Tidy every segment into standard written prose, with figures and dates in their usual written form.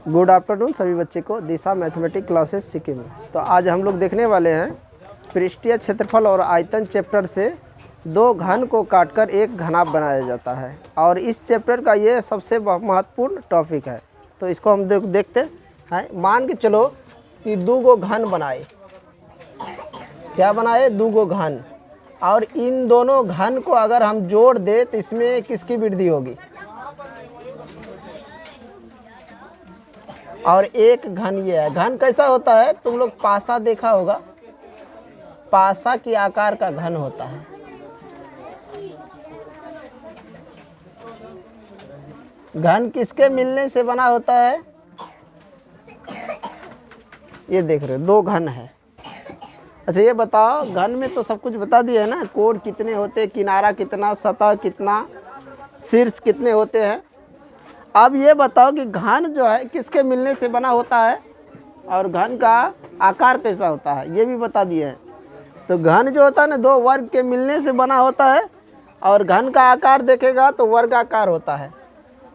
Good afternoon सभी बच्चे को दिशा मैथमेटिक्स क्लासेस सिक्किम में। तो आज हम लोग देखने वाले हैं पृष्ठीय क्षेत्रफल और आयतन चैप्टर से दो घन को काटकर एक घनाभ बनाया जाता है और इस चैप्टर का ये सबसे महत्वपूर्ण टॉपिक है। तो इसको हम देखते हैं। मान के चलो कि दो गो घन बनाए, क्या बनाए? दो गो घन, और इन दोनों घन को अगर हम जोड़ दे तो इसमें किसकी वृद्धि होगी? और एक घन ये है। घन कैसा होता है? तुम लोग पासा देखा होगा, पासा की आकार का घन होता है। घन किसके मिलने से बना होता है? ये देख रहे हो, दो घन है। अच्छा ये बताओ, घन में तो सब कुछ बता दिया है ना, कोण कितने होते हैं, किनारा कितना, सतह कितना, शीर्ष कितने होते हैं। अब ये बताओ कि घन जो है किसके मिलने से बना होता है और घन का आकार कैसा होता है, ये भी बता दिए हैं। तो घन जो होता है ना, दो वर्ग के मिलने से बना होता है और घन का आकार देखेगा तो वर्गाकार होता है।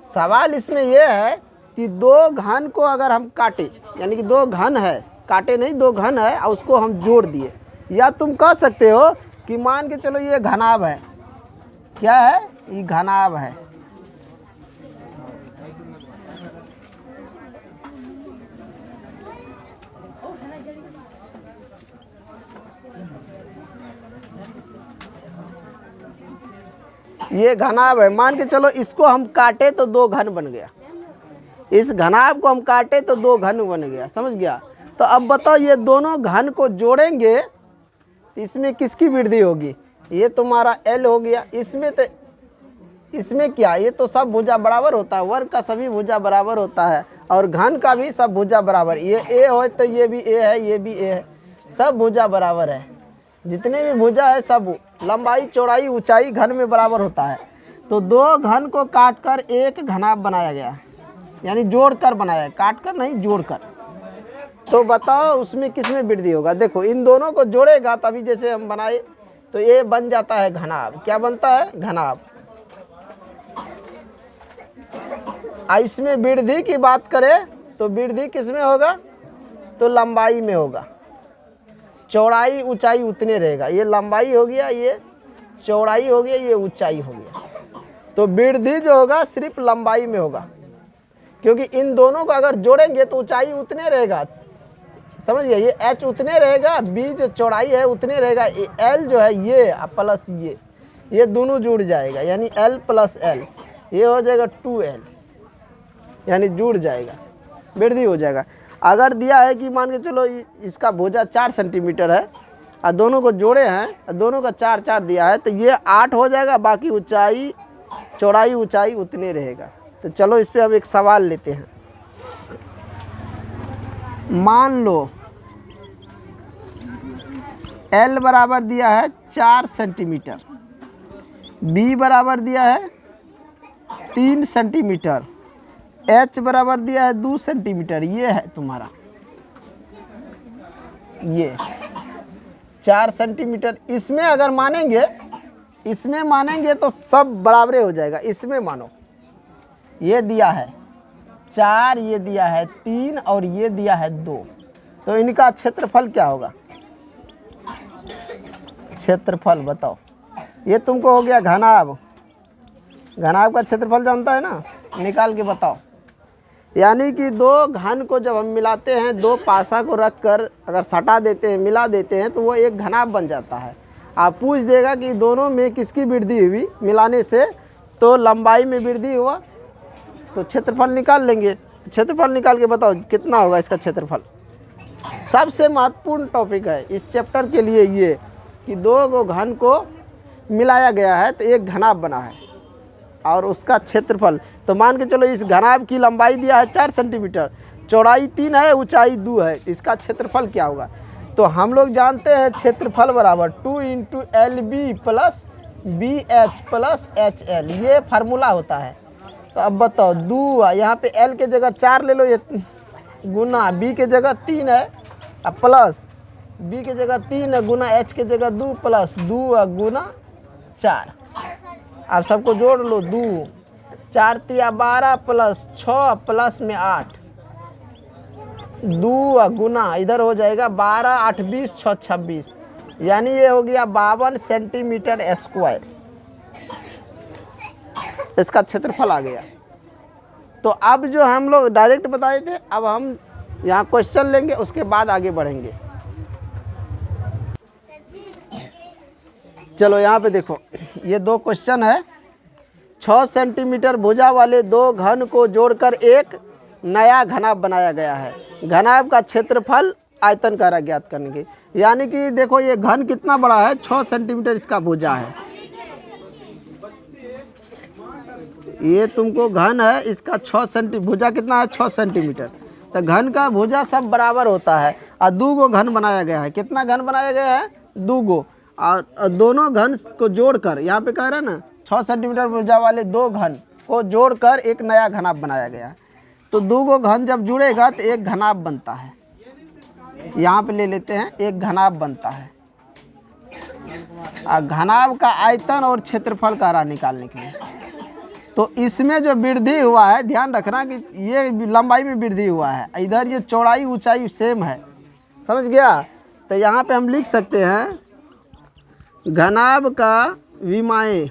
सवाल इसमें यह है कि दो घन को अगर हम काटे, यानी कि दो घन है, काटे नहीं, दो घन है और उसको हम जोड़ दिए, या तुम कह सकते हो कि मान के चलो ये घनाभ है। क्या है? ये घनाभ है। ये घनाभ है। मान के चलो इसको हम काटे तो दो घन बन गया, इस घनाभ को हम काटे तो दो घन बन गया, समझ गया? तो अब बताओ ये दोनों घन को जोड़ेंगे तो इसमें किसकी वृद्धि होगी? ये तुम्हारा L हो गया। इसमें तो इसमें क्या, ये तो सब भुजा बराबर होता है, वर्ग का सभी भुजा बराबर होता है और घन का भी सब भुजा बराबर। ये A हो तो ये भी A है, ये भी A है, सब भुजा बराबर है। जितने भी भुजा है सब लंबाई चौड़ाई ऊंचाई घन में बराबर होता है। तो दो घन को काटकर एक घनाभ बनाया गया, यानी जोड़कर बनाया, काटकर नहीं जोड़कर। तो बताओ उसमें किस में वृद्धि होगा? देखो इन दोनों को जोड़ेगा तभी, जैसे हम बनाए तो ये बन जाता है घनाभ। क्या बनता है? घनाभ। इसमें वृद्धि की बात करें तो वृद्धि किस में होगा? तो लंबाई में होगा। चौड़ाई ऊंचाई उतने रहेगा। ये लंबाई हो गया, ये चौड़ाई हो गया, ये ऊंचाई हो गया। तो वृद्धि जो होगा सिर्फ लंबाई में होगा, क्योंकि इन दोनों को अगर जोड़ेंगे तो ऊंचाई उतने रहेगा, समझ गए? ये h उतने रहेगा, b जो चौड़ाई है उतने रहेगा, l जो है ये प्लस ये दोनों जुड़ जाएगा, यानी l प्लस l, ये हो जाएगा 2l, यानी जुड़ जाएगा, वृद्धि हो जाएगा। अगर दिया है कि मान के चलो इसका भुजा 4 सेंटीमीटर है और दोनों को जोड़े हैं, दोनों का 4 दिया है, तो ये 8 हो जाएगा, बाकी ऊंचाई चौड़ाई ऊंचाई उतने रहेगा। तो चलो इस पे हम एक सवाल लेते हैं। मान लो L बराबर दिया है 4 सेंटीमीटर, B बराबर दिया है 3 सेंटीमीटर, H बराबर दिया है 2 सेंटीमीटर। ये है तुम्हारा, ये 4 सेंटीमीटर। इसमें अगर मानेंगे, इसमें मानेंगे तो सब बराबरे हो जाएगा। इसमें मानो ये दिया है 4, ये दिया है 3 और ये दिया है 2, तो इनका क्षेत्रफल क्या होगा? क्षेत्रफल बताओ। ये तुमको हो गया घनाभ। घनाभ का क्षेत्रफल जानता है ना, निकाल के बताओ। यानी कि दो घन को जब हम मिलाते हैं, दो पासा को रख कर अगर सटा देते हैं, मिला देते हैं, तो वो एक घनाभ बन जाता है। आप पूछ देगा कि दोनों में किसकी वृद्धि हुई मिलाने से, तो लंबाई में वृद्धि हुआ, तो क्षेत्रफल निकाल लेंगे। तो क्षेत्रफल निकाल के बताओ कितना होगा इसका क्षेत्रफल। सबसे महत्वपूर्ण टॉपिक है इस चैप्टर के लिए ये कि दो गो घन को मिलाया गया है तो एक घनाभ बना है और उसका क्षेत्रफल। तो मान के चलो इस घनाभ की लंबाई दिया है 4 सेंटीमीटर, चौड़ाई 3 है, ऊंचाई 2 है, इसका क्षेत्रफल क्या होगा? तो हम लोग जानते हैं क्षेत्रफल बराबर 2 × LB plus BH plus HL, ये फार्मूला होता है। तो अब बताओ 2, यहाँ पे L के जगह 4 ले लो, ये गुना B के जगह 3 है, अब प्लस B के जगह 3 है, गुना H के जगह 2 प्लस 2 गुना 4। आप सबको जोड़ लो, 2 4 × 12 प्लस 6 प्लस में 8, 2 गुना इधर हो जाएगा 12 8 20 6 26, यानी ये हो गया 52 सेंटीमीटर स्क्वायर, इसका क्षेत्रफल आ गया। तो अब जो हम लोग डायरेक्ट बताए थे, अब हम यहाँ क्वेश्चन लेंगे, उसके बाद आगे बढ़ेंगे। चलो यहाँ पे देखो, ये 2 क्वेश्चन है। 6 सेंटीमीटर भुजा वाले 2 घन को जोड़कर एक नया घनाभ बनाया गया है। घनाभ का क्षेत्रफल आयतन कार्य ज्ञात करने के, यानी कि देखो ये घन कितना बड़ा है, 6 सेंटीमीटर इसका भुजा है। ये तुमको घन है, इसका 6 सेंटीमीटर भुजा कितना है, 6 सेंटीमीटर। तो घन का भुजा सब बराबर होता है, और 2 गो घन बनाया गया है। कितना घन बनाया गया है, 2 गो, और दोनों घन को जोड़कर, यहाँ पे कह रहे हैं ना 6 सेंटीमीटर भुजा वाले 2 घन को जोड़कर एक नया घनाभ बनाया गया है। तो 2 गो घन जब जुड़ेगा तो एक घनाभ बनता है। यहाँ पे ले लेते हैं, एक घनाभ बनता है। और घनाभ का आयतन और क्षेत्रफल का राह निकालने के लिए, तो इसमें जो वृद्धि हुआ है, ध्यान रखना कि ये लंबाई में वृद्धि हुआ है, इधर ये चौड़ाई ऊंचाई सेम है, समझ गया। तो यहाँ पे हम लिख सकते हैं घनाभ का विमाएँ,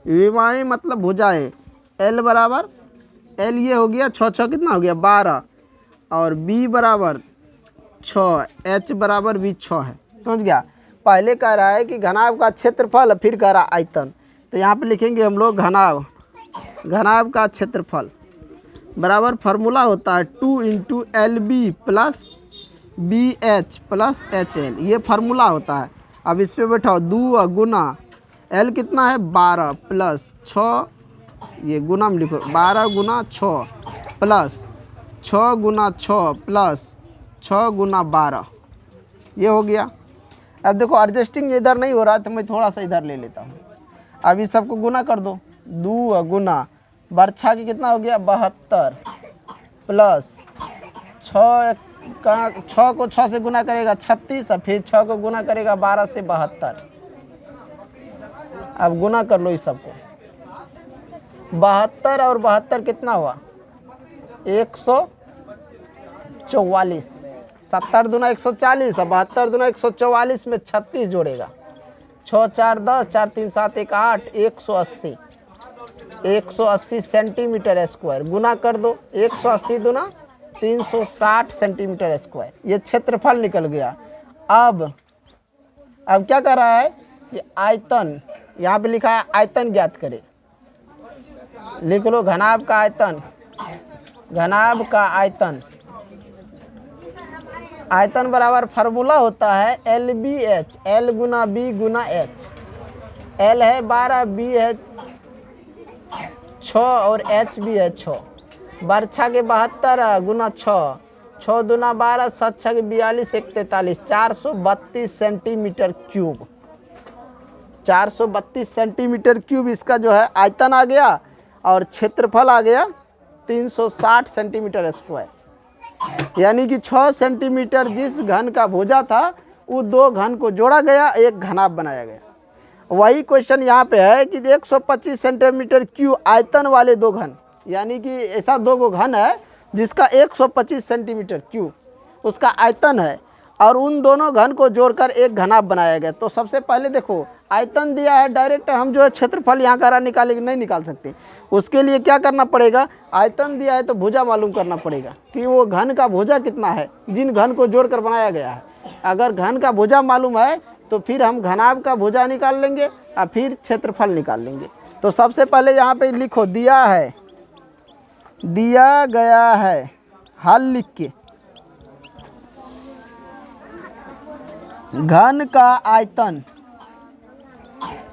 विमाएँ मतलब भुजाएँ, L बराबर L ये हो गया 6 कितना हो गया 12, और B बराबर 6, H बराबर भी 6 है, समझ गया। पहले कह रहा है कि घनाभ का क्षेत्रफल, फिर कह रहा आयतन। तो यहाँ पे लिखेंगे हम लोग घनाभ, घनाभ का क्षेत्रफल बराबर फार्मूला होता है 2 × LB plus BH plus HL, ये फार्मूला होता है। अब इस पे बैठाओ, 2 गुना L कितना है 12 प्लस 6, ये गुना में लिखो 12 गुना 6 प्लस 6 गुना 6 प्लस 6 गुना 12, ये हो गया। अब देखो एडजस्टिंग इधर नहीं हो रहा, तो मैं थोड़ा सा इधर ले लेता हूँ। अब इस सबको गुना कर दो, 2 गुना बरछा की कितना हो गया 72 प्लस 6 को 6 से गुना करेगा 36, और फिर 6 को गुना करेगा 12 से 72। अब गुना कर लो इस सबको, 72 और 72 कितना हुआ 144, 70 दूना 140, और 72 दूना 144 में 36 जोड़ेगा, 6 4 10, 4 3 7 1 8, 180 सेंटीमीटर स्क्वायर। गुना कर दो, 180 दूना 360 सेंटीमीटर स्क्वायर, ये क्षेत्रफल निकल गया। अब क्या कर रहा है कि आयतन, यहाँ पे लिखा है आयतन ज्ञात करें, लिख लो घनाभ का आयतन, घनाभ का आयतन, आयतन बराबर फार्मूला होता है LBH, L गुना B गुना H। L है 12, B है 6 और H भी है 6। बरछा के 72 गुना 6, 6 दूना 12, 7 6 42, 1 43, 432 सेंटीमीटर क्यूब, 432 सेंटीमीटर क्यूब इसका जो है आयतन आ गया, और क्षेत्रफल आ गया 360 सेंटीमीटर स्क्वायर। यानी कि 6 सेंटीमीटर जिस घन का भुजा था, वो 2 घन को जोड़ा गया, एक घनाभ बनाया गया। वही क्वेश्चन यहाँ पे है कि 125 सेंटीमीटर क्यूब आयतन वाले 2 घन, यानी कि ऐसा 2 गो घन है जिसका 125 सेंटीमीटर क्यूब उसका आयतन है, और उन दोनों घन को जोड़कर एक घनाभ बनाया गया। तो सबसे पहले देखो आयतन दिया है, डायरेक्ट हम जो है क्षेत्रफल यहाँ का निकालेंगे, नहीं निकाल सकते। उसके लिए क्या करना पड़ेगा, आयतन दिया है तो भुजा मालूम करना पड़ेगा कि वो घन का भुजा कितना है, जिन घन को जोड़कर बनाया गया है। अगर घन का भुजा मालूम है तो फिर हम घनाभ का भुजा निकाल लेंगे, और फिर क्षेत्रफल निकाल लेंगे। तो सबसे पहले यहाँ पे लिखो, दिया है, दिया गया है, हल लिख के, घन का आयतन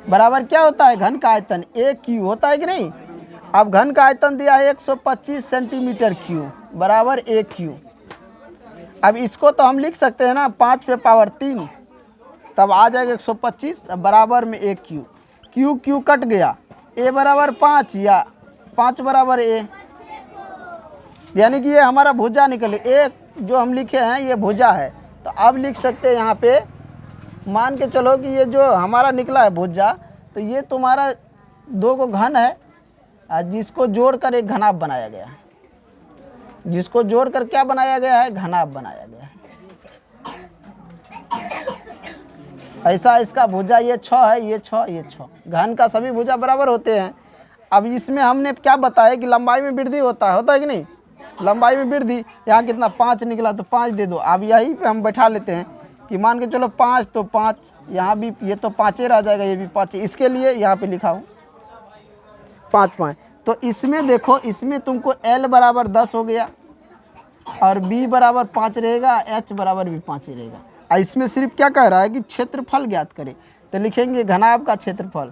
बराबर क्या होता है, घन का आयतन AQ होता है कि नहीं। अब घन का आयतन दिया है 125 सेंटीमीटर क्यूब बराबर AQ। अब इसको तो हम लिख सकते हैं ना 5 पे पावर 3, तब आ जाएगा 125 बराबर में AQ। क्यू कट गया, A बराबर 5 या 5 बराबर A, यानी कि ये हमारा भुजा निकले। A जो हम लिखे हैं ये भुजा है। तो अब लिख सकते हैं यहाँ पे, मान के चलो कि ये जो हमारा निकला है भुजा, तो ये तुम्हारा 2 को घन है जिसको जोड़कर एक घनाभ बनाया गया है। जिसको जोड़कर क्या बनाया गया है, घनाभ बनाया गया है। ऐसा इसका भुजा ये 6 है, ये 6, ये 6। घन का सभी भुजा बराबर होते हैं। अब इसमें हमने क्या बताया कि लंबाई में वृद्धि होता है कि नहीं, लंबाई में वृद्धि। यहाँ कितना 5 निकला तो 5 दे दो। अब यहीं पे हम बैठा लेते हैं कि मान के चलो 5 तो 5, यहाँ भी ये तो 5 रह जाएगा, ये भी 5। इसके लिए यहाँ पे लिखा हूँ 5 5। तो इसमें देखो, इसमें तुमको L बराबर 10 हो गया और B बराबर 5 रहेगा, H बराबर भी 5 ही रहेगा। और इसमें सिर्फ क्या कह रहा है कि क्षेत्रफल ज्ञात करें। तो लिखेंगे घनाभ का क्षेत्रफल,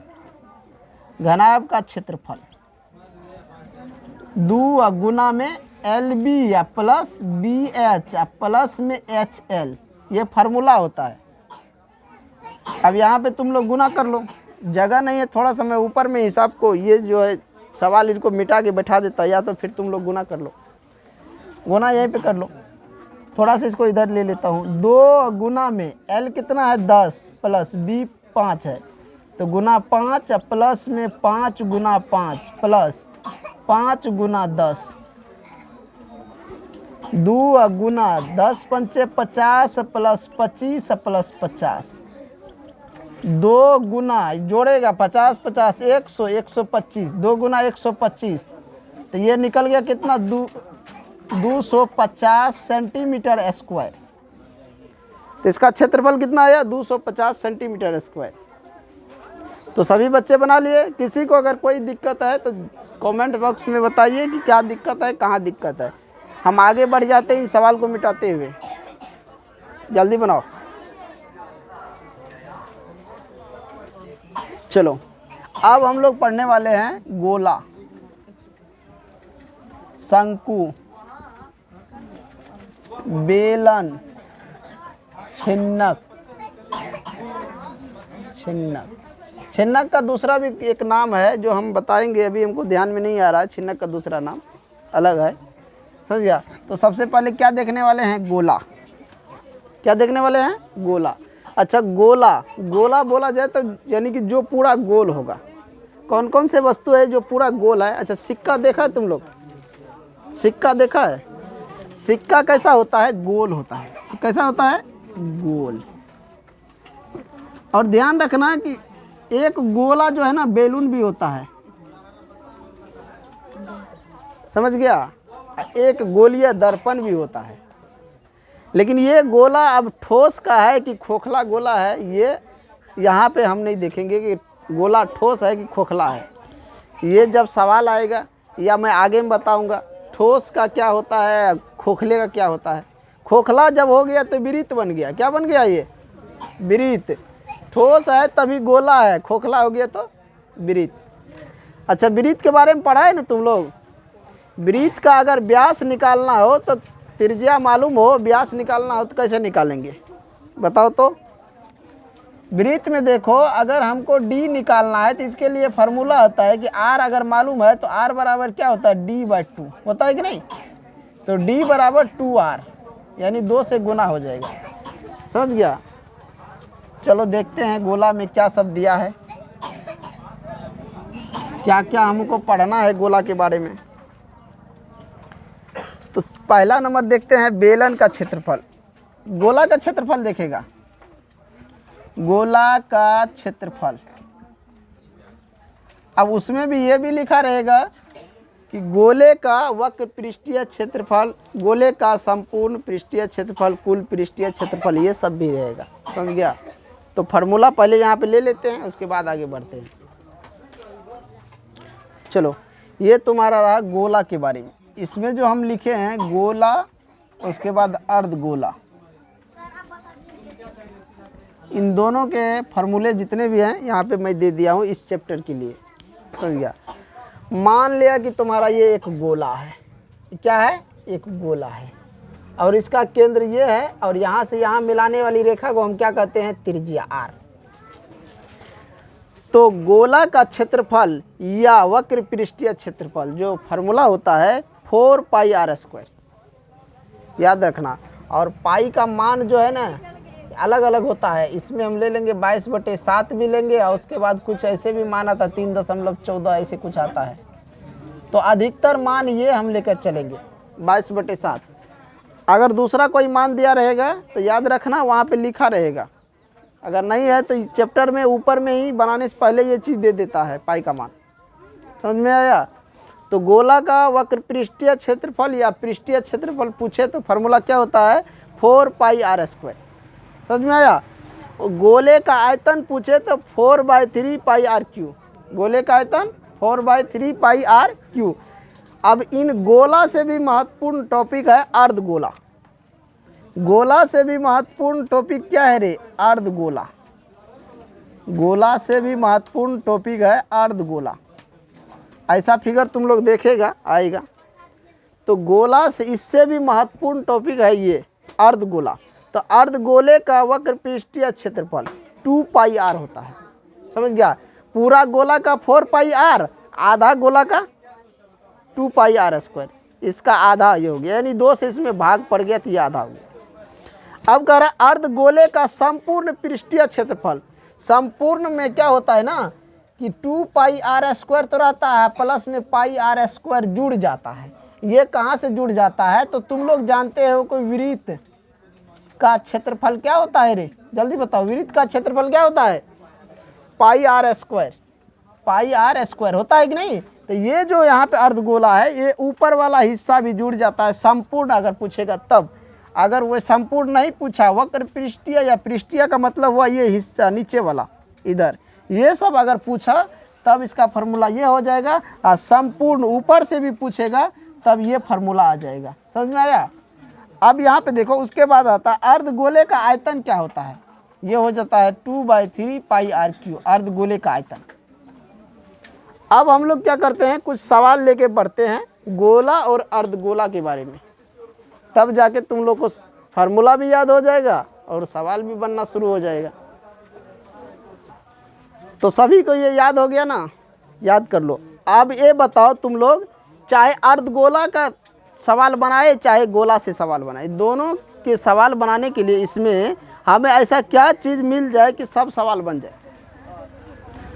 घनाभ का क्षेत्रफल 2 गुना में LB या प्लस BH या प्लस में HL, ये फार्मूला होता है। अब यहाँ पे तुम लोग गुना कर लो, जगह नहीं है, थोड़ा सा मैं ऊपर में हिसाब को ये जो है सवाल इनको मिटा के बैठा देता, या तो फिर तुम लोग गुना कर लो, गुना यहीं पे कर लो। थोड़ा सा इसको इधर ले लेता हूँ। 2 गुना में L कितना है 10 प्लस B 5 है, तो गुना 5 प्लस में 5 गुना 5 प्लस 5 गुना 10, 2 गुना 10 पंचे 50 प्लस 25 प्लस 50, 2 गुना जोड़ेगा 50 50 100 125, 2 गुना 125, तो ये निकल गया कितना 250 सेंटीमीटर स्क्वायर। तो इसका क्षेत्रफल कितना आया 250 सेंटीमीटर स्क्वायर। तो सभी बच्चे बना लिए। किसी को अगर कोई दिक्कत है तो कमेंट बॉक्स में बताइए कि क्या दिक्कत है, कहाँ दिक्कत है। हम आगे बढ़ जाते हैं इस सवाल को मिटाते हुए। जल्दी बनाओ। चलो अब हम लोग पढ़ने वाले हैं गोला, शंकु, बेलन, छिन्नक। छिन्नक, छिन्नक का दूसरा भी एक नाम है जो हम बताएंगे, अभी हमको ध्यान में नहीं आ रहा है। छिन्नक का दूसरा नाम अलग है, समझ गया। तो सबसे पहले क्या देखने वाले हैं, गोला। क्या देखने वाले हैं, गोला। अच्छा गोला, गोला बोला जाए तो यानी कि जो पूरा गोल होगा। कौन कौन से वस्तु है जो पूरा गोल है। अच्छा सिक्का देखा है तुम लोग, सिक्का देखा है। सिक्का कैसा होता है, गोल होता है। कैसा होता है, गोल। और ध्यान रखना कि एक गोला जो है ना बेलून भी होता है, समझ गया। एक गोलीय दर्पण भी होता है। लेकिन ये गोला अब ठोस का है कि खोखला गोला है, ये यहाँ पे हम नहीं देखेंगे कि गोला ठोस है कि खोखला है। ये जब सवाल आएगा या मैं आगे में बताऊंगा ठोस का क्या होता है, खोखले का क्या होता है। खोखला जब हो गया तो वृत्त बन गया। क्या बन गया, ये वृत्त। ठोस है तभी गोला है, खोखला हो गया तो वृत्त। अच्छा वृत्त के बारे में पढ़ा है ना तुम लोग। वृत्त का अगर व्यास निकालना हो तो त्रिज्या मालूम हो, व्यास निकालना हो तो कैसे निकालेंगे बताओ तो। वृत्त में देखो अगर हमको d निकालना है तो इसके लिए फार्मूला होता है कि r अगर मालूम है तो r बराबर क्या होता है, d/2 होता है कि नहीं। तो d बराबर 2r यानी 2 से गुना हो जाएगा, समझ गया। चलो देखते हैं गोला में क्या सब दिया है, क्या क्या हमको पढ़ना है गोला के बारे में। तो पहला नंबर देखते हैं बेलन का क्षेत्रफल। गोला का क्षेत्रफल देखेगा, गोला का क्षेत्रफल। अब उसमें भी ये भी लिखा रहेगा कि गोले का वक्र पृष्ठीय क्षेत्रफल, गोले का संपूर्ण पृष्ठीय क्षेत्रफल, कुल पृष्ठीय क्षेत्रफल, ये सब भी रहेगा, समझ गया। तो फार्मूला पहले यहाँ पे ले लेते हैं, उसके बाद आगे बढ़ते हैं। चलो ये तुम्हारा रहा गोला के बारे में। इसमें जो हम लिखे हैं गोला, उसके बाद अर्धगोला, इन दोनों के फार्मूले जितने भी हैं यहाँ पे मैं दे दिया हूँ इस चैप्टर के लिए, समझ गया। मान लिया कि तुम्हारा ये एक गोला है, क्या है, एक गोला है, और इसका केंद्र ये है, और यहाँ से यहाँ मिलाने वाली रेखा को हम क्या कहते हैं, त्रिज्या r। तो गोला का क्षेत्रफल या वक्र पृष्ठीय क्षेत्रफल जो फार्मूला होता है 4πr², याद रखना। और पाई का मान जो है ना अलग अलग होता है। इसमें हम ले लेंगे 22/7 भी लेंगे, और उसके बाद कुछ ऐसे भी मान आता 3.14 ऐसे कुछ आता है। तो अधिकतर मान ये हम लेकर चलेंगे, 22/7। अगर दूसरा कोई मान दिया रहेगा तो याद रखना वहाँ पे लिखा रहेगा, अगर नहीं है तो चैप्टर में ऊपर में ही बनाने से पहले ये चीज़ दे देता है पाई का मान। समझ में आया? तो गोला का वक्र पृष्ठीय क्षेत्रफल या पृष्ठीय क्षेत्रफल पूछे तो फार्मूला क्या होता है, 4πr²। समझ में आया? गोले का आयतन पूछे तो 4/3πr³। गोले का आयतन 4/3πr³। अब इन गोला से भी महत्वपूर्ण टॉपिक है अर्धगोला। गोला से भी महत्वपूर्ण टॉपिक क्या है रे, अर्धगोला। गोला से भी महत्वपूर्ण टॉपिक है अर्धगोला। ऐसा फिगर तुम लोग देखेगा आएगा। तो गोला से इससे भी महत्वपूर्ण टॉपिक है ये अर्धगोला। तो अर्धगोले का वक्र पृष्ठीय क्षेत्रफल 2πr होता है। समझ गया? पूरा गोला का 4πr, आधा गोला का 2πr²। इसका आधा ये हो गया, यानी 2 से इसमें भाग पड़ गया तो ये आधा हो गया। अब कह रहा है अर्धगोले का संपूर्ण पृष्ठीय क्षेत्रफल। संपूर्ण में क्या होता है ना कि 2πr² तो रहता है, प्लस में πr² जुड़ जाता है। ये कहाँ से जुड़ जाता है तो तुम लोग जानते हो कोई वृत्त का क्षेत्रफल क्या होता है रे, जल्दी बताओ। वृत्त का क्षेत्रफल क्या होता है, πr²। πr² होता है कि नहीं? तो ये जो यहाँ पे अर्धगोला है ये ऊपर वाला हिस्सा भी जुड़ जाता है संपूर्ण, अगर पूछेगा तब। अगर वो संपूर्ण नहीं पूछा, वक्र पृष्ठीय या पृष्ठीय का मतलब हुआ ये हिस्सा नीचे वाला इधर, ये सब अगर पूछा तब इसका फार्मूला ये हो जाएगा। और संपूर्ण ऊपर से भी पूछेगा तब ये फार्मूला आ जाएगा। समझ में आया? अब यहाँ पे देखो, उसके बाद आता है अर्धगोले का आयतन क्या होता है। ये हो जाता है 2/3πr³, अर्धगोले का आयतन। अब हम लोग क्या करते हैं, कुछ सवाल लेके बढ़ते हैं गोला और अर्धगोला के बारे में, तब जाके तुम लोग को फार्मूला भी याद हो जाएगा और सवाल भी बनना शुरू हो जाएगा। तो सभी को ये याद हो गया ना, याद कर लो। अब ये बताओ तुम लोग, चाहे अर्धगोला का सवाल बनाए चाहे गोला से सवाल बनाए, दोनों के सवाल बनाने के लिए इसमें हमें ऐसा क्या चीज़ मिल जाए कि सब सवाल बन जाए।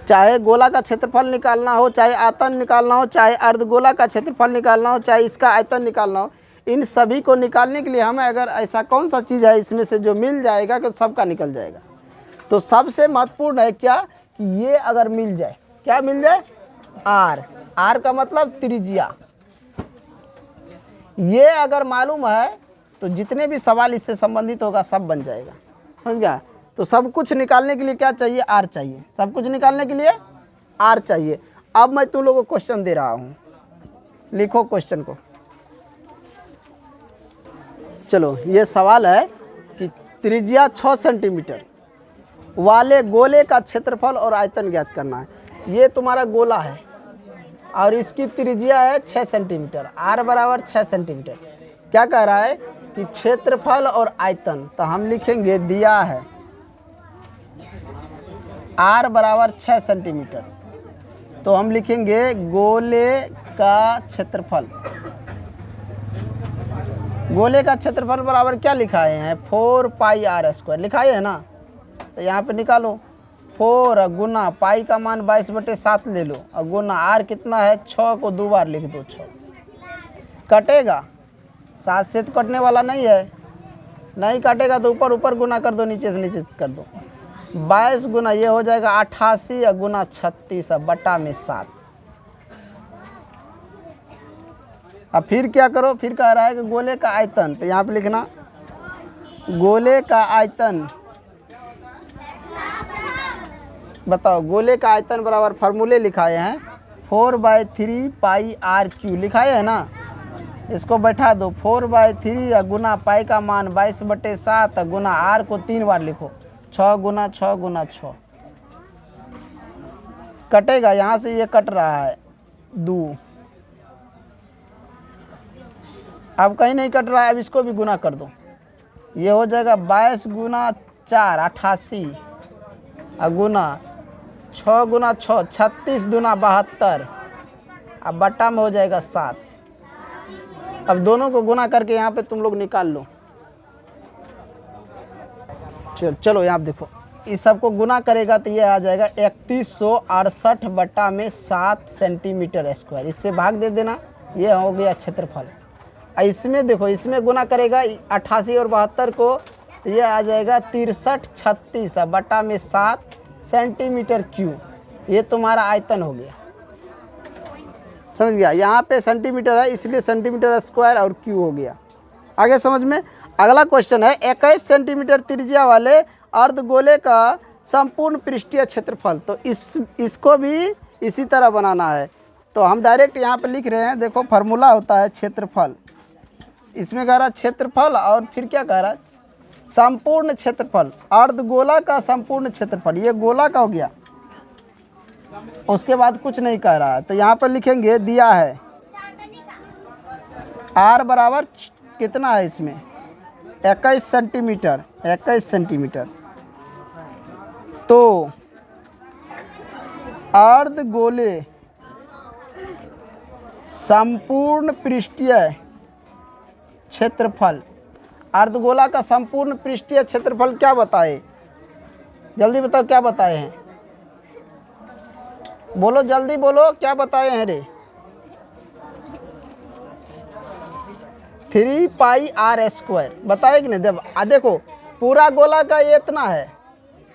चाहे गोला का क्षेत्रफल निकालना हो, चाहे आयतन निकालना हो, चाहे अर्धगोला का क्षेत्रफल निकालना हो, चाहे इसका आयतन निकालना हो, इन सभी को निकालने के लिए हमें अगर ऐसा कौन सा चीज़ है इसमें से जो मिल जाएगा कि सबका निकल जाएगा। तो सबसे महत्वपूर्ण है क्या कि ये अगर मिल जाए, क्या मिल जाए, आर का मतलब त्रिज्या। ये अगर मालूम है तो जितने भी सवाल इससे संबंधित होगा सब बन जाएगा। समझ गया? तो सब कुछ निकालने के लिए क्या चाहिए, आर चाहिए। सब कुछ निकालने के लिए आर चाहिए। अब मैं तुम लोगों को क्वेश्चन दे रहा हूँ, लिखो क्वेश्चन को। चलो, ये सवाल है कि त्रिज्या 6 सेंटीमीटर वाले गोले का क्षेत्रफल और आयतन ज्ञात करना है। ये तुम्हारा गोला है और इसकी त्रिज्या है 6 सेंटीमीटर, आर बराबर 6 सेंटीमीटर। क्या कह रहा है कि क्षेत्रफल और आयतन, तो हम लिखेंगे दिया है आर बराबर 6 सेंटीमीटर, तो हम लिखेंगे गोले का क्षेत्रफल। गोले का क्षेत्रफल बराबर क्या लिखाए हैं, 4πr² लिखाए है ना। तो यहाँ पे निकालो 4 गुना पाई का मान 22/7 ले लो और गुना आर कितना है, 6 को 2 बार लिख दो, 6 कटेगा। 7 से तो कटने वाला नहीं है, नहीं काटेगा तो ऊपर ऊपर गुना कर दो, नीचे से नीचे से कर दो। 22 गुना ये हो जाएगा 88 गुना 36 बटा में 7। अब फिर क्या करो, फिर कह रहा है कि गोले का आयतन, तो यहाँ पे लिखना गोले का आयतन। बताओ, गोले का आयतन बराबर फार्मूले लिखाए हैं 4/3πr³ लिखाए है ना। इसको बैठा दो, 4/3 या गुना पाई का मान 22/7 गुना आर को 3 बार लिखो, 6 गुना 6 गुना 6 कटेगा। यहाँ से ये कट रहा है 2, अब कहीं नहीं कट रहा है, अब इसको भी गुना कर दो। ये हो जाएगा 22 गुना 4 88 गुना 6 गुना 6 36 दुना 72, अब बट्टा में हो जाएगा 7। अब दोनों को गुना करके यहाँ पे तुम लोग निकाल लो। चलो यहाँ देखो, इस सबको गुना करेगा तो ये आ जाएगा 3168 बट्टा में 7 सेंटीमीटर स्क्वायर। इससे भाग दे देना, ये हो गया क्षेत्रफल। इसमें देखो, इसमें गुना करेगा 88 और 72 को, तो ये आ जाएगा 6336 बटा में 7 सेंटीमीटर क्यूब। ये तुम्हारा आयतन हो गया, समझ गया। यहाँ पे सेंटीमीटर है इसलिए सेंटीमीटर स्क्वायर और क्यू हो गया। आगे समझ में। अगला क्वेश्चन है 21 सेंटीमीटर त्रिज्या वाले अर्धगोले का संपूर्ण पृष्ठीय क्षेत्रफल। तो इसको भी इसी तरह बनाना है। तो हम डायरेक्ट यहाँ पे लिख रहे हैं, देखो फार्मूला होता है क्षेत्रफल, इसमें कह रहा क्षेत्रफल और फिर क्या कह रहा संपूर्ण क्षेत्रफल, अर्धगोला का संपूर्ण क्षेत्रफल। ये गोला का हो गया, उसके बाद कुछ नहीं कह रहा है। तो यहाँ पर लिखेंगे, दिया है r बराबर कितना है इसमें 21 सेंटीमीटर, 21 सेंटीमीटर। तो अर्धगोले संपूर्ण पृष्ठीय क्षेत्रफल, अर्धगोला का संपूर्ण पृष्ठीय क्षेत्रफल क्या बताए, जल्दी बताओ क्या बताए हैं, बोलो जल्दी बोलो क्या बताए हैं रे। 3 पाई r स्क्वायर बताए कि नहीं। देखो पूरा गोला का ये इतना है,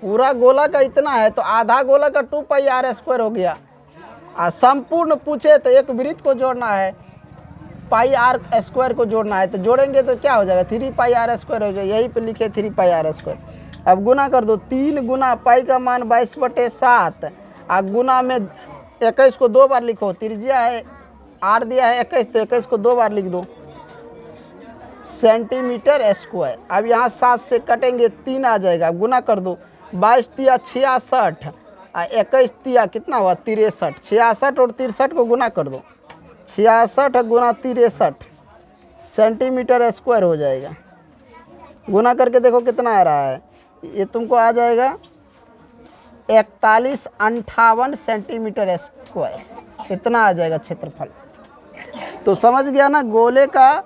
पूरा गोला का इतना है, तो आधा गोला का 2 पाई r स्क्वायर हो गया। संपूर्ण पूछे तो एक वृत्त को जोड़ना है, पाई r स्क्वायर को जोड़ना है, तो जोड़ेंगे तो क्या हो जाएगा 3 पाई r स्क्वायर हो जाएगा। यही पे लिखे 3 पाई r स्क्वायर। अब गुना कर दो, 3 गुना पाई का मान 22/7, गुना में 21 को 2 बार लिखो, त्रिज्या है r दिया है 21, तो 21 को 2 बार लिख दो सेंटीमीटर स्क्वायर। अब यहाँ 7 से कटेंगे 3 आ जाएगा, गुना कर दो, 22 तिया 66, 21 तिया कितना हुआ 63, 66 और 63 को गुना कर दो, 66 गुना 63 सेंटीमीटर स्क्वायर हो जाएगा। गुना करके देखो कितना आ रहा है, ये तुमको आ जाएगा 4158 सेंटीमीटर स्क्वायर, इतना आ जाएगा क्षेत्रफल। तो समझ गया ना, गोले का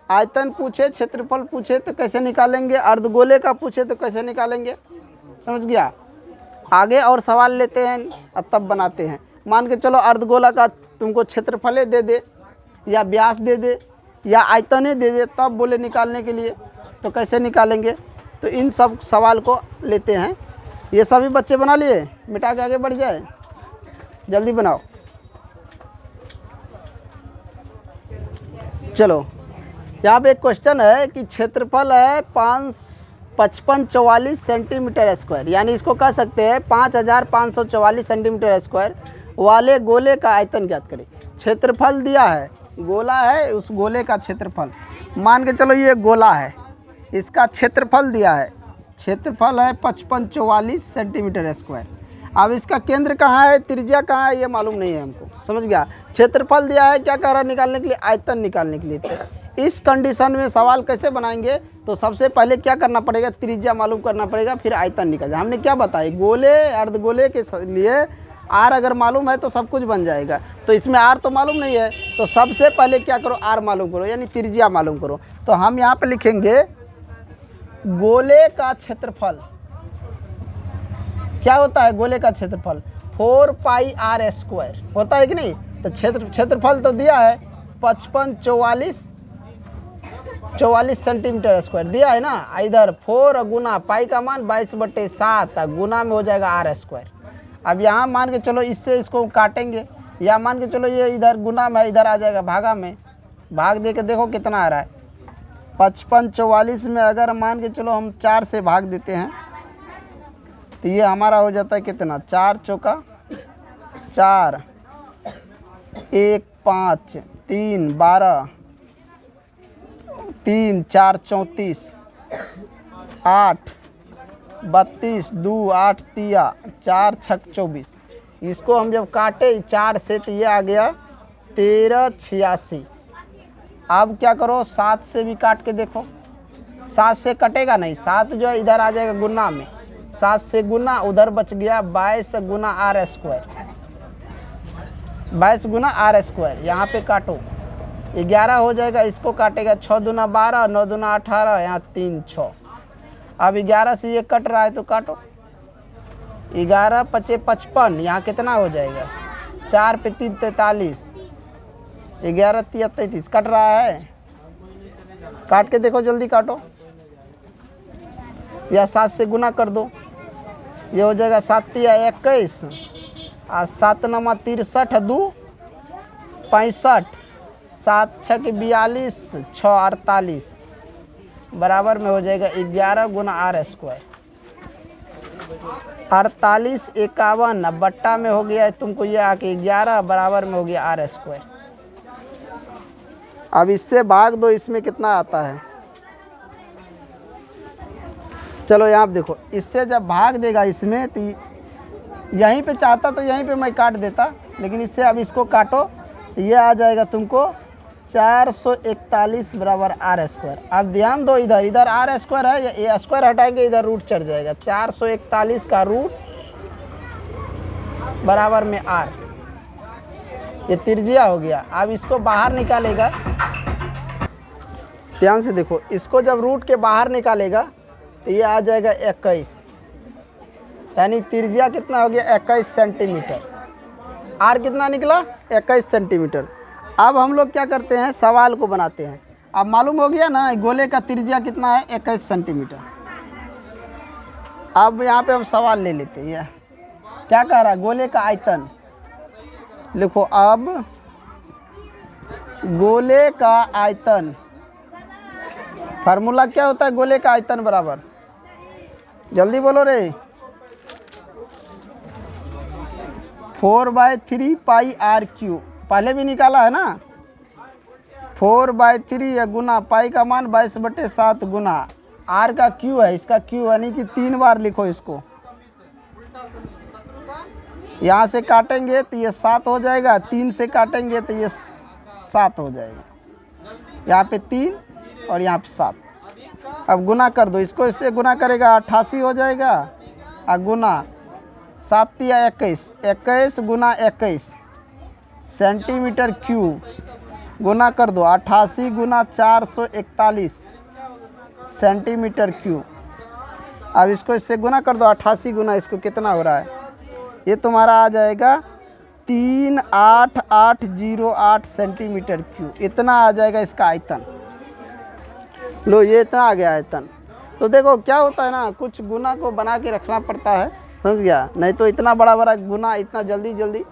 आयतन पूछे, क्षेत्रफल पूछे तो कैसे निकालेंगे, अर्धगोले का पूछे तो कैसे निकालेंगे, समझ गया। आगे और सवाल लेते हैं और तब बनाते हैं। मान के चलो अर्धगोला का तुमको क्षेत्रफल दे दे या व्यास दे दे या आयतने दे दे, तब बोले निकालने के लिए, तो कैसे निकालेंगे। तो इन सब सवाल को लेते हैं। ये सभी बच्चे बना लिए, मिटा के आगे बढ़ जाए, जल्दी बनाओ। चलो यहाँ पे एक क्वेश्चन है कि क्षेत्रफल है 5544 सेंटीमीटर स्क्वायर, यानी इसको कह सकते हैं 5544 सेंटीमीटर स्क्वायर वाले गोले का आयतन ज्ञात करें। क्षेत्रफल दिया है, गोला है, उस गोले का क्षेत्रफल मान के चलो ये गोला है, इसका क्षेत्रफल दिया है, क्षेत्रफल है 5544 सेंटीमीटर स्क्वायर। अब इसका केंद्र कहाँ है, त्रिज्या कहाँ है, ये मालूम नहीं है हमको, समझ गया। क्षेत्रफल दिया है, क्या कह रहा है निकालने के लिए, आयतन निकालने के लिए। तो इस कंडीशन में सवाल कैसे बनाएंगे, तो सबसे पहले क्या करना पड़ेगा, त्रिज्या मालूम करना पड़ेगा, फिर आयतन निकल जाए। हमने क्या बताया, गोले अर्धगोले के लिए आर अगर मालूम है तो सब कुछ बन जाएगा। तो इसमें आर तो मालूम नहीं है, तो सबसे पहले क्या करो, आर मालूम करो, यानी त्रिज्या मालूम करो। तो हम यहाँ पे लिखेंगे गोले का क्षेत्रफल क्या होता है, गोले का क्षेत्रफल 4 पाई r स्क्वायर होता है कि नहीं। तो क्षेत्रफल तो दिया है 5544 सेंटीमीटर स्क्वायर दिया है ना। इधर 4 गुना पाई का मान 22/7 गुना में हो जाएगा r स्क्वायर। अब यहाँ मान के चलो इससे इसको काटेंगे, या मान के चलो ये इधर गुना में, इधर आ जाएगा भागा में, भाग दे के देखो कितना आ रहा है। 5544 में अगर मान के चलो हम 4 से भाग देते हैं तो ये हमारा हो जाता है कितना, 4 चौका 4, 1 5 3 12, 3 4 34, 8 32, 2 8 तिया 4 6 24। इसको हम जब काटे 4 से तो ये आ गया 1386। अब क्या करो, 7 से भी काट के देखो, 7 से कटेगा नहीं, 7 जो है इधर आ जाएगा गुना में, 7 से गुना उधर बच गया 22 गुना r स्क्वायर, 22 गुना r स्क्वायर। यहाँ पे काटो 11 हो जाएगा, इसको काटेगा 6 दूना 12, 9 दूना 18, यहाँ 3 6। अब 11 से ये कट रहा है तो काटो, 11 5 55, यहाँ कितना हो जाएगा, 4 पे 3 43, 11 3 33 कट रहा है, काट के देखो, जल्दी काटो, या 7 से गुना कर दो। ये हो जाएगा 7 या 21 और 7 नमा 63 2 65, 7 6 के 42, 6 48 बराबर में हो जाएगा 11 गुना आर स्क्वायर। 48 51 बट्टा में हो गया तुमको ये आके 11 बराबर में हो गया आर स्क्वायर। अब इससे भाग दो, इसमें कितना आता है। चलो यहाँ देखो, इससे जब भाग देगा इसमें तो यहीं पे चाहता तो यहीं पे मैं काट देता, लेकिन इससे अब इसको काटो तो ये आ जाएगा तुमको 441 बराबर आर स्क्वायर। अब ध्यान दो, इधर इधर आर स्क्वायर है, ये स्क्वायर हटाएंगे इधर रूट चढ़ जाएगा। 441 का रूट बराबर में आर, ये त्रिज्या हो गया। अब इसको बाहर निकालेगा, ध्यान से देखो, इसको जब रूट के बाहर निकालेगा तो ये आ जाएगा 21, यानी त्रिज्या कितना हो गया 21 सेंटीमीटर। आर कितना निकला 21 सेंटीमीटर। अब हम लोग क्या करते हैं, सवाल को बनाते हैं। अब मालूम हो गया ना गोले का त्रिज्या कितना है 21 सेंटीमीटर। अब यहाँ पे हम सवाल ले लेते हैं। क्या कह रहा है, गोले का आयतन लिखो। अब गोले का आयतन, फार्मूला क्या होता है गोले का आयतन बराबर, जल्दी बोलो रे, 4/3 पाई आर क्यू। पहले भी निकाला है ना, 4/3 या गुना पाई का मान 22/7 गुना आर का क्यू है, इसका क्यू यानी कि 3 बार लिखो इसको। यहाँ से काटेंगे तो ये 7 हो जाएगा, 3 से काटेंगे तो ये 7 हो जाएगा, यहाँ पे 3 और यहाँ पे 7। अब गुना कर दो, इसको इससे गुना करेगा 88 हो जाएगा, और गुना 7 या 21, 21 गुना 21 सेंटीमीटर क्यूब, गुना कर दो 88 गुना 441 सेंटीमीटर क्यूब। अब इसको इससे गुना कर दो, 88 गुना इसको कितना हो रहा है, ये तुम्हारा आ जाएगा 38808 सेंटीमीटर क्यूब। इतना आ जाएगा इसका आयतन। लो ये इतना आ गया आयतन। तो देखो क्या होता है ना, कुछ गुना को बना के रखना पड़ता है, समझ गया, नहीं तो इतना बड़ा बड़ा गुना इतना जल्दी जल्दी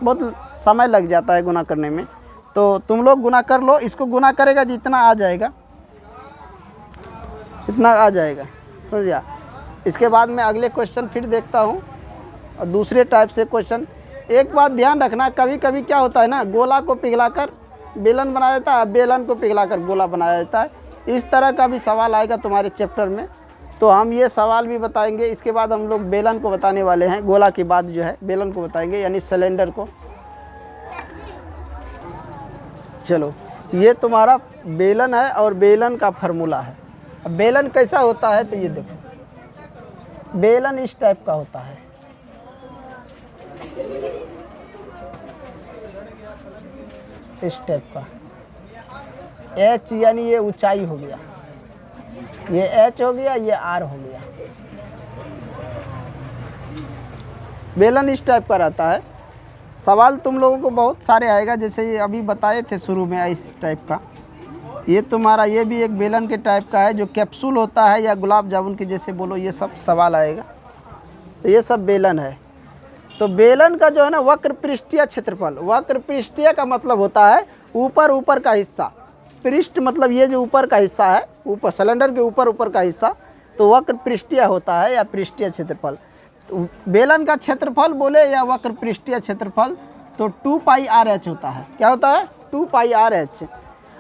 बहुत समय लग जाता है गुना करने में। तो तुम लोग गुना कर लो, इसको गुना करेगा जितना आ जाएगा इतना आ जाएगा, समझ गया। इसके बाद मैं अगले क्वेश्चन फिर देखता हूँ और दूसरे टाइप से क्वेश्चन। एक बात ध्यान रखना, कभी कभी क्या होता है ना, गोला को पिघलाकर बेलन बनाया जाता है, बेलन को पिघलाकर गोला बनाया जाता है। इस तरह का भी सवाल आएगा तुम्हारे चैप्टर में, तो हम ये सवाल भी बताएंगे। इसके बाद हम लोग बेलन को बताने वाले हैं, गोला के बाद जो है बेलन को बताएंगे, यानी सिलेंडर को। चलो ये तुम्हारा बेलन है और बेलन का फार्मूला है। अब बेलन कैसा होता है तो ये देखो, बेलन इस टाइप का होता है, इस टाइप का। एच यानी ये ऊंचाई हो गया, ये एच हो गया, ये आर हो गया। बेलन इस टाइप का रहता है। सवाल तुम लोगों को बहुत सारे आएगा, जैसे ये अभी बताए थे शुरू में इस टाइप का। ये तुम्हारा ये भी एक बेलन के टाइप का है, जो कैप्सूल होता है या गुलाब जामुन के जैसे बोलो, ये सब सवाल आएगा। तो ये सब बेलन है। तो बेलन का जो है ना वक्र पृष्ठीय क्षेत्रफल, वक्र पृष्ठीय का मतलब होता है ऊपर ऊपर का हिस्सा, पृष्ठ मतलब ये जो ऊपर का हिस्सा है, ऊपर सिलेंडर के ऊपर ऊपर का हिस्सा, तो वक्र पृष्ठीय होता है या पृष्ठीय क्षेत्रफल। तो बेलन का क्षेत्रफल बोले या वक्र पृष्ठीय क्षेत्रफल तो 2 पाई आर एच होता है। क्या होता है 2 पाई आर एच।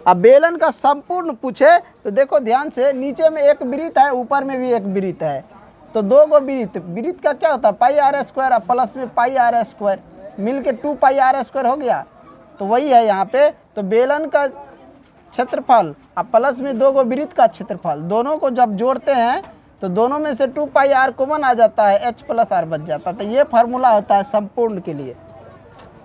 अब बेलन का संपूर्ण पूछे तो देखो ध्यान से, नीचे में एक वृत्त है, ऊपर में भी एक वृत्त है, तो 2 गो वृत्त, वृत्त का क्या होता है पाई आर स्क्वायर, और प्लस में पाई आर स्क्वायर मिल के 2 पाई आर स्क्वायर हो गया। तो वही है यहाँ पे। तो बेलन का क्षेत्रफल और प्लस में 2 गो वृत्त का क्षेत्रफल, दोनों को जब जोड़ते हैं तो दोनों में से 2 पाई आर कॉमन आ जाता है, एच प्लस आर बच जाता है। तो ये फार्मूला होता है संपूर्ण के लिए,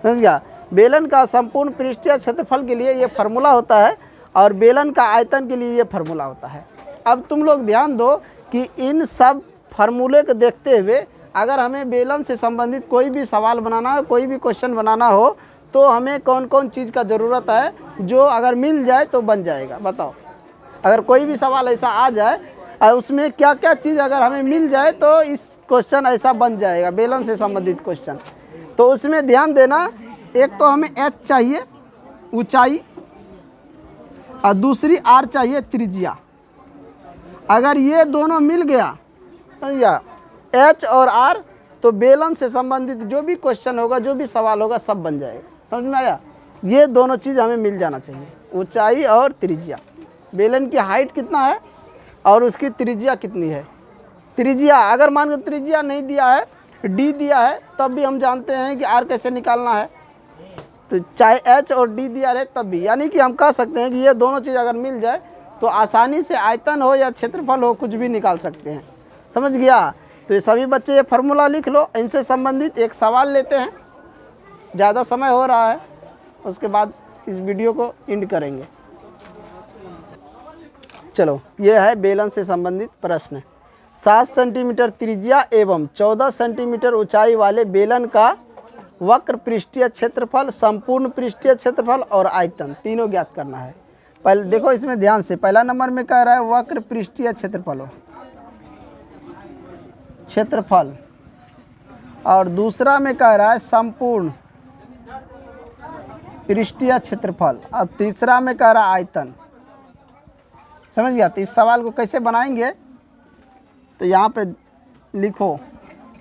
समझ गया। बेलन का संपूर्ण पृष्ठीय क्षेत्रफल के लिए ये फार्मूला होता है, और बेलन का आयतन के लिए ये फार्मूला होता है। अब तुम लोग ध्यान दो कि इन सब फार्मूले को देखते हुए अगर हमें बेलन से संबंधित कोई भी सवाल बनाना हो, कोई भी क्वेश्चन बनाना हो, तो हमें कौन कौन चीज़ का ज़रूरत है, जो अगर मिल जाए तो बन जाएगा, बताओ। अगर कोई भी सवाल ऐसा आ जाए और उसमें क्या क्या चीज़ अगर हमें मिल जाए तो इस क्वेश्चन ऐसा बन जाएगा, बेलन से संबंधित क्वेश्चन। तो उसमें ध्यान देना, एक तो हमें एच चाहिए ऊंचाई और दूसरी आर चाहिए त्रिज्या। अगर ये दोनों मिल गया समझिए, एच और आर, तो बेलन से संबंधित जो भी क्वेश्चन होगा, जो भी सवाल होगा, सब बन जाएगा। समझ में आया? ये दोनों चीज़ हमें मिल जाना चाहिए, ऊंचाई और त्रिज्या। बेलन की हाइट कितना है और उसकी त्रिज्या कितनी है। त्रिज्या अगर मान लो त्रिज्या नहीं दिया है, डी दिया है, तब भी हम जानते हैं कि आर कैसे निकालना है। तो चाहे एच और डी दिया रहे तब भी, यानी कि हम कह सकते हैं कि ये दोनों चीज़ अगर मिल जाए तो आसानी से आयतन हो या क्षेत्रफल हो कुछ भी निकाल सकते हैं। समझ गया? तो ये सभी बच्चे ये फार्मूला लिख लो। इनसे संबंधित एक सवाल लेते हैं, ज़्यादा समय हो रहा है, उसके बाद इस वीडियो को एंड करेंगे। चलो, ये है बेलन से संबंधित प्रश्न। 7 सेंटीमीटर त्रिज्या एवं 14 सेंटीमीटर ऊंचाई वाले बेलन का वक्र पृष्ठीय क्षेत्रफल, संपूर्ण पृष्ठीय क्षेत्रफल और आयतन तीनों ज्ञात करना है। पहले देखो इसमें ध्यान से, पहला नंबर में कह रहा है वक्र पृष्ठीय क्षेत्रफल और दूसरा में कह रहा है संपूर्ण पृष्ठीय क्षेत्रफल और तीसरा में कह रहा है आयतन। समझ गया? तो इस सवाल को कैसे बनाएंगे, तो यहाँ पे लिखो,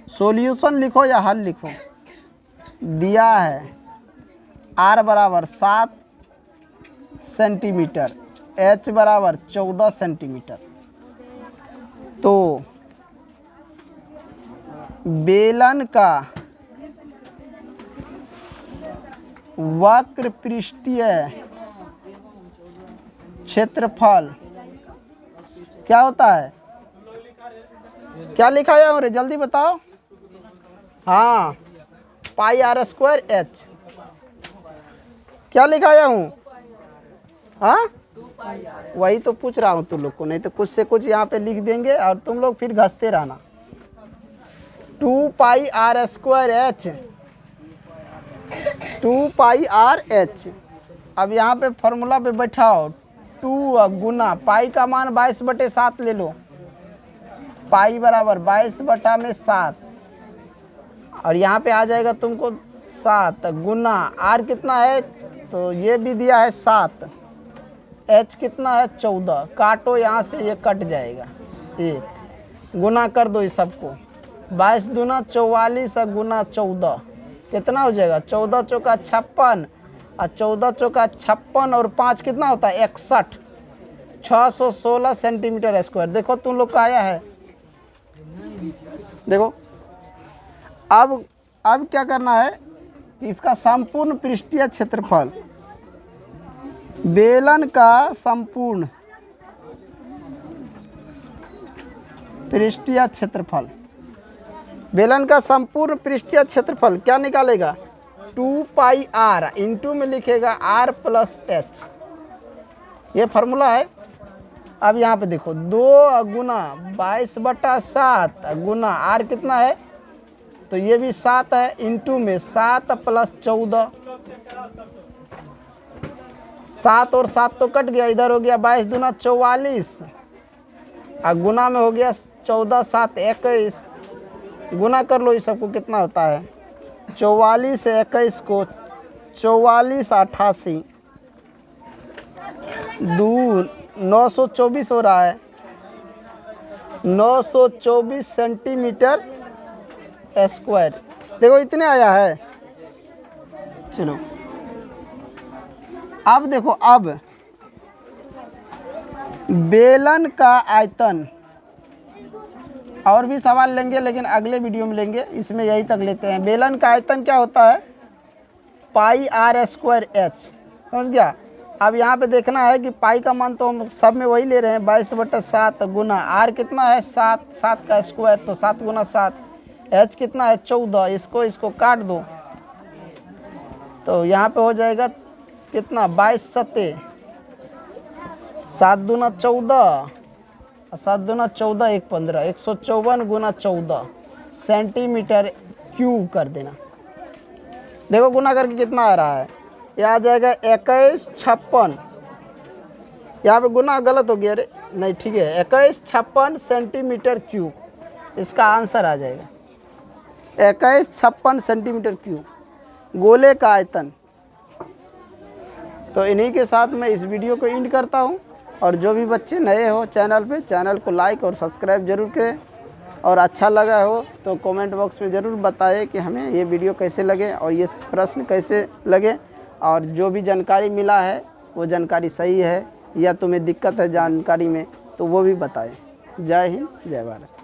सॉल्यूशन लिखो या हल लिखो। दिया है r बराबर 7 सेंटीमीटर, h बराबर 14 सेंटीमीटर। तो बेलन का वक्र पृष्ठीय क्षेत्रफल क्या होता है? क्या लिखा है और जल्दी बताओ। हाँ, पाई आर स्क्वायर एच। क्या लिखाया हूँ? हाँ, वही तो पूछ रहा हूँ तुम लोग को, नहीं तो कुछ से कुछ यहाँ पे लिख देंगे और तुम लोग फिर घसते रहना। 2 pi R square H, 2 pi R H. अब यहाँ पे फॉर्मूला पे बैठाओ, 2 गुना पाई का मान 22/7 ले लो, पाई बराबर 22/7 और यहाँ पे आ जाएगा तुमको 7 गुना आर कितना है, तो ये भी दिया है 7, एच कितना है 14, काटो यहाँ से, ये कट जाएगा, ये गुना कर दो इस सबको, 22 दूना 44 गुना 14 कितना हो जाएगा, 14 चौका 56 और 14 चौका 56 और 5 कितना होता है 61, 616 सेंटीमीटर स्क्वायर। देखो तुम लोग का आया है, देखो। अब क्या करना है, इसका संपूर्ण पृष्ठीय क्षेत्रफल, बेलन का संपूर्ण पृष्ठीय क्षेत्रफल, बेलन का संपूर्ण पृष्ठीय क्षेत्रफल क्या निकालेगा, 2 पाई आर, इंटू में लिखेगा आर प्लस एच, ये फार्मूला है। अब यहाँ पे देखो 2 गुना 22/7 गुना आर कितना है, तो ये भी 7 है, इंटू में 7 प्लस 14, 7 और 7 तो कट गया, इधर हो गया 22 दूना 44 और गुना में हो गया 14 7 21, गुना कर लो इस सबको, कितना होता है 44 से 21 को 44 88 924 हो रहा है, 924 सेंटीमीटर स्क्वायर। देखो इतने आया है। चलो अब देखो, अब बेलन का आयतन, और भी सवाल लेंगे लेकिन अगले वीडियो में लेंगे, इसमें यही तक लेते हैं। बेलन का आयतन क्या होता है, पाई आर स्क्वायर एच। समझ गया? अब यहाँ पे देखना है कि पाई का मान तो हम सब में वही ले रहे हैं, 22/7 गुना आर कितना है 7, 7 का स्क्वायर तो 7 गुना 7, एच कितना है 14, इसको काट दो तो यहाँ पे हो जाएगा कितना 22 सत्ते 7 दूना 14, 7 दूना 14 1 15, 154 गुना 14 सेंटीमीटर क्यूब कर देना। देखो गुना करके कितना आ रहा है, ये आ जाएगा 2156, यहाँ पे गुना गलत हो गया, अरे नहीं ठीक है, 2156 सेंटीमीटर क्यूब इसका आंसर आ जाएगा। 2156 सेंटीमीटर क्यूब गोले का आयतन। तो इन्हीं के साथ मैं इस वीडियो को एंड करता हूँ। और जो भी बच्चे नए हो चैनल पे, चैनल को लाइक और सब्सक्राइब जरूर करें। और अच्छा लगा हो तो कमेंट बॉक्स में ज़रूर बताएं कि हमें ये वीडियो कैसे लगे और ये प्रश्न कैसे लगे, और जो भी जानकारी मिला है वो जानकारी सही है या तुम्हें दिक्कत है जानकारी में तो वो भी बताएं। जय हिंद, जय भारत।